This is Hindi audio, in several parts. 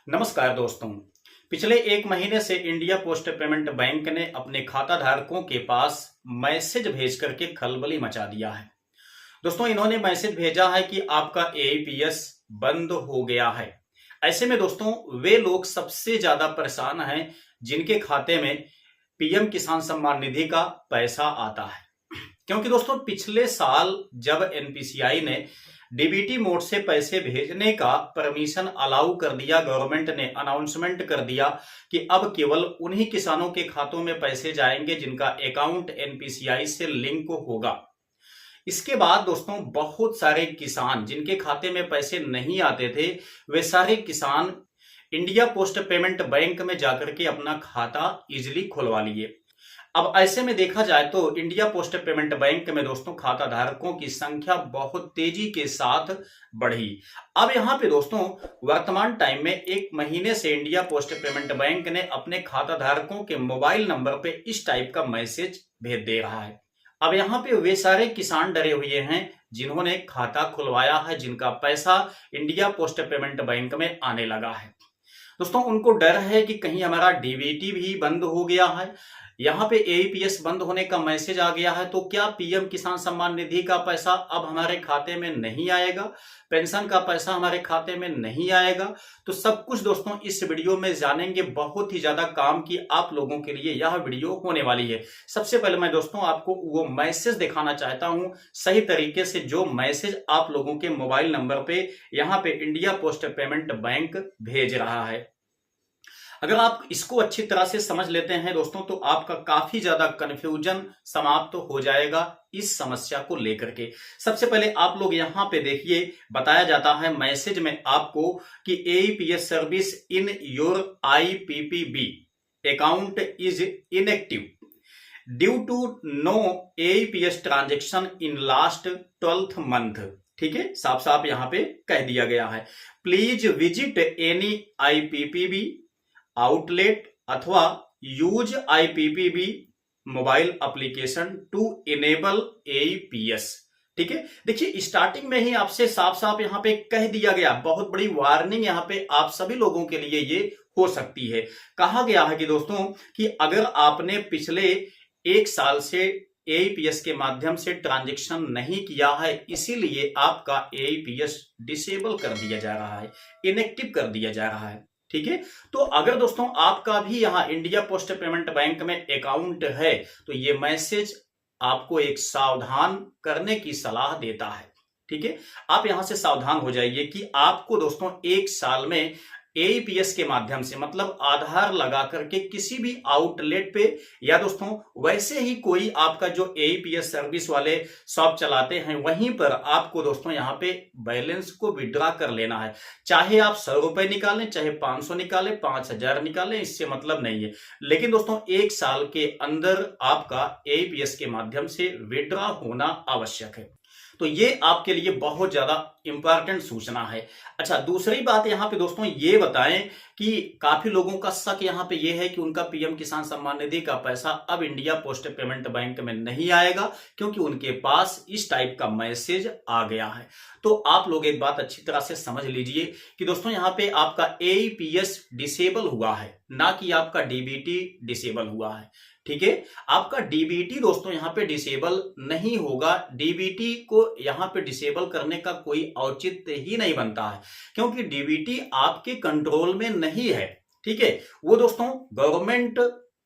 नमस्कार दोस्तों। पिछले एक महीने से इंडिया पोस्ट पेमेंट बैंक ने अपने खाता धारकों के पास मैसेज भेज करके खलबली मचा दिया है। दोस्तों, इन्होंने मैसेज भेजा है कि आपका एईपीएस बंद हो गया है। ऐसे में दोस्तों, वे लोग सबसे ज्यादा परेशान हैं जिनके खाते में पीएम किसान सम्मान निधि का पैसा आता है। क्योंकि दोस्तों, पिछले साल जब एनपीसीआई ने डीबीटी मोड से पैसे भेजने का परमिशन अलाउ कर दिया, गवर्नमेंट ने अनाउंसमेंट कर दिया कि अब केवल उन्हीं किसानों के खातों में पैसे जाएंगे जिनका अकाउंट एनपीसीआई से लिंक होगा। इसके बाद दोस्तों, बहुत सारे किसान जिनके खाते में पैसे नहीं आते थे, वे सारे किसान इंडिया पोस्ट पेमेंट बैंक में जाकर के अपना खाता इजिली खुलवा लिए। अब ऐसे में देखा जाए तो इंडिया पोस्ट पेमेंट बैंक में दोस्तों खाता धारकों की संख्या बहुत तेजी के साथ बढ़ी। अब यहाँ पे दोस्तों, वर्तमान टाइम में एक महीने से इंडिया पोस्ट पेमेंट बैंक ने अपने खाता धारकों के मोबाइल नंबर पे इस टाइप का मैसेज भेज दे रहा है। अब यहाँ पे वे सारे किसान डरे हुए हैं जिन्होंने खाता खुलवाया है, जिनका पैसा इंडिया पोस्ट पेमेंट बैंक में आने लगा है। दोस्तों, उनको डर है कि कहीं हमारा डीबीटी भी बंद हो गया है, यहाँ पे एईपीएस बंद होने का मैसेज आ गया है, तो क्या पीएम किसान सम्मान निधि का पैसा अब हमारे खाते में नहीं आएगा, पेंशन का पैसा हमारे खाते में नहीं आएगा। तो सब कुछ दोस्तों इस वीडियो में जानेंगे। बहुत ही ज्यादा काम की आप लोगों के लिए यह वीडियो होने वाली है। सबसे पहले मैं दोस्तों आपको वो मैसेज दिखाना चाहता हूं, सही तरीके से जो मैसेज आप लोगों के मोबाइल नंबर पे यहाँ पे इंडिया पोस्ट पेमेंट बैंक भेज रहा है। अगर आप इसको अच्छी तरह से समझ लेते हैं दोस्तों, तो आपका काफी ज्यादा कंफ्यूजन समाप्त हो जाएगा इस समस्या को लेकर के। सबसे पहले आप लोग यहाँ पे देखिए, बताया जाता है मैसेज में आपको कि AEPS service in your IPPB account is inactive due to no AEPS transaction in last 12th month. ठीक है, साफ साफ यहाँ पे कह दिया गया है। Please visit any IPPB outlet अथवा use IPPB mobile application to enable AEPS. ठीक है, देखिए स्टार्टिंग में ही आपसे साफ साफ यहाँ पे कह दिया गया, बहुत बड़ी वार्निंग यहाँ पे आप सभी लोगों के लिए ये हो सकती है। कहा गया है कि दोस्तों कि अगर आपने पिछले एक साल से एईपीएस के माध्यम से ट्रांजैक्शन नहीं किया है, इसीलिए आपका एईपीएस डिसेबल कर दिया जा रहा है, इनएक्टिव कर दिया जा रहा है। ठीक है, तो अगर दोस्तों आपका भी यहाँ इंडिया पोस्ट पेमेंट बैंक में अकाउंट है, तो ये मैसेज आपको एक सावधान करने की सलाह देता है। ठीक है, आप यहां से सावधान हो जाइए कि आपको दोस्तों एक साल में एईपीएस के माध्यम से, मतलब आधार लगा करके किसी भी आउटलेट पे, या दोस्तों वैसे ही कोई आपका जो एईपीएस सर्विस वाले शॉप चलाते हैं वहीं पर आपको दोस्तों यहाँ पे बैलेंस को विड्रॉ कर लेना है। चाहे आप 100 रुपए निकालें, चाहे 500 निकालें, 5000 निकालें, इससे मतलब नहीं है। लेकिन दोस्तों एक साल के अंदर आपका एईपीएस के माध्यम से विड्रॉ होना आवश्यक है। तो ये आपके लिए बहुत ज्यादा इंपॉर्टेंट सूचना है। अच्छा, दूसरी बात यहाँ पे दोस्तों ये बताएं कि काफी लोगों का शक यहाँ पे ये है कि उनका पीएम किसान सम्मान निधि का पैसा अब इंडिया पोस्ट पेमेंट बैंक में नहीं आएगा क्योंकि उनके पास इस टाइप का मैसेज आ गया है। तो आप लोग एक बात अच्छी तरह से समझ लीजिए कि दोस्तों यहाँ पे आपका एईपीएस डिसेबल हुआ है, ना कि आपका डीबीटी डिसेबल हुआ है। ठीक है, आपका डीबीटी दोस्तों यहाँ पे डिसेबल नहीं होगा। डीबीटी को यहाँ पे डिसेबल करने का कोई औचित्य ही नहीं बनता है क्योंकि डीबीटी आपके कंट्रोल में नहीं है। ठीक है, वो दोस्तों गवर्नमेंट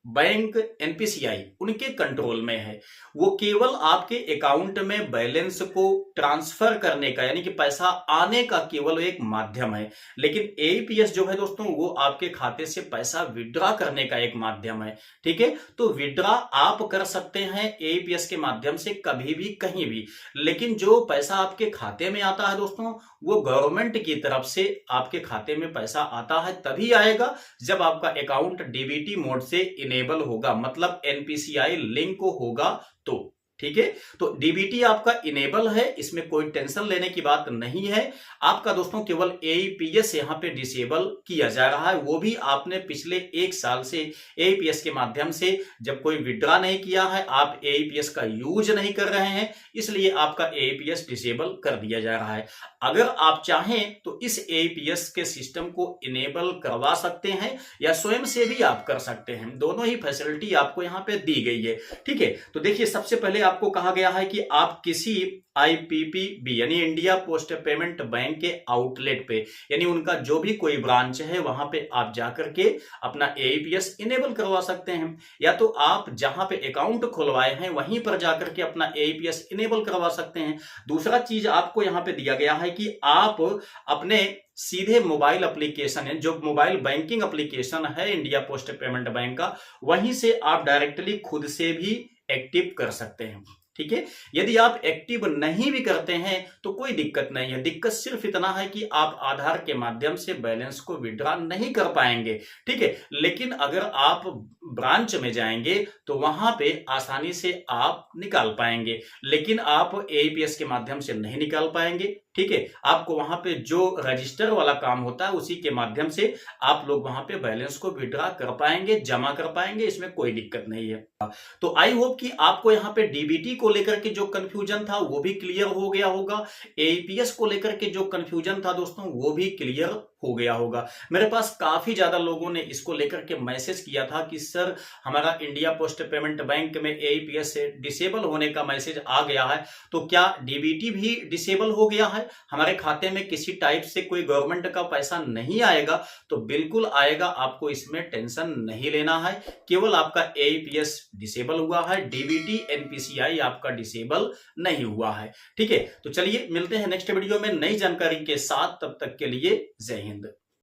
बैंक एनपीसीआई उनके कंट्रोल में है। वो केवल आपके अकाउंट में बैलेंस को ट्रांसफर करने का, यानी कि पैसा आने का केवल एक माध्यम है। लेकिन एईपीएस जो है दोस्तों, वो आपके खाते से पैसा विड्रॉ करने का एक माध्यम है। ठीक है, तो विड्रॉ आप कर सकते हैं एईपीएस के माध्यम से कभी भी कहीं भी, लेकिन जो पैसा आपके खाते में आता है दोस्तों, वो गवर्नमेंट की तरफ से आपके खाते में पैसा आता है तभी आएगा जब आपका अकाउंट डीबीटी मोड से इनेबल होगा, मतलब एनपीसीआई लिंक होगा। तो ठीक है। तो डीबीटी आपका इनेबल है, इसमें कोई टेंशन लेने की बात नहीं है। आपका दोस्तों केवल एईपीएस यहां पे डिसेबल किया जा रहा है, वो भी आपने पिछले 1 साल से एईपीएस के माध्यम से जब कोई विड्रॉ नहीं किया है, आप एईपीएस का यूज नहीं कर रहे हैं, इसलिए आपका एईपीएस डिसेबल कर दिया जा रहा है। अगर आप चाहें तो इस एईपीएस के सिस्टम को इनेबल करवा सकते हैं या स्वयं से भी आप कर सकते हैं, दोनों ही फैसिलिटी आपको यहां पे दी गई है। ठीक है, तो देखिए सबसे पहले आपको कहा गया है कि आप किसी आईपीपीबी यानी इंडिया पोस्ट पेमेंट बैंक के आउटलेट पे, यानी उनका जो भी कोई ब्रांच है वहां पे आप जाकर के अपना एईपीएस इनेबल करवा सकते हैं, या तो आप जहां पे अकाउंट खुलवाए हैं वहीं पर जाकर के अपना एईपीएस इनेबल करवा सकते हैं। दूसरा चीज आपको यहां पे दिया गया है कि आप अपने सीधे मोबाइल एप्लीकेशन है, जो मोबाइल बैंकिंग एप्लीकेशन है इंडिया पोस्ट पेमेंट बैंक का, वहीं से आप डायरेक्टली खुद से भी एक्टिव कर सकते हैं। ठीक है, यदि आप एक्टिव नहीं भी करते हैं तो कोई दिक्कत नहीं है, दिक्कत सिर्फ इतना है कि आप आधार के माध्यम से बैलेंस को विड्रॉ नहीं कर पाएंगे। ठीक है, लेकिन अगर आप ब्रांच में जाएंगे तो वहां पे आसानी से आप निकाल पाएंगे, लेकिन आप एईपीएस के माध्यम से नहीं निकाल पाएंगे। ठीक है, आपको वहां पे जो रजिस्टर वाला काम होता है उसी के माध्यम से आप लोग वहां पे बैलेंस को विड्रॉ कर पाएंगे, जमा कर पाएंगे, इसमें कोई दिक्कत नहीं है। तो आई होप कि आपको यहाँ पे डीबीटी को लेकर के जो कंफ्यूजन था वो भी क्लियर हो गया होगा, एईपीएस को लेकर के जो कंफ्यूजन था दोस्तों वो भी क्लियर हो गया होगा। मेरे पास काफी ज्यादा लोगों ने इसको लेकर के मैसेज किया था कि सर हमारा इंडिया पोस्ट पेमेंट बैंक में एईपीएस से डिसेबल होने का मैसेज आ गया है, तो क्या डीबीटी भी डिसेबल हो गया है, हमारे खाते में किसी टाइप से कोई गवर्नमेंट का पैसा नहीं आएगा? तो बिल्कुल आएगा, आपको इसमें टेंशन नहीं लेना है। केवल आपका एईपीएस डिसेबल हुआ है, डीबीटी एनपीसीआई आपका डिसेबल नहीं हुआ है। ठीक है, तो चलिए मिलते हैं नेक्स्ट वीडियो में नई जानकारी के साथ, तब तक के लिए जय हिंद।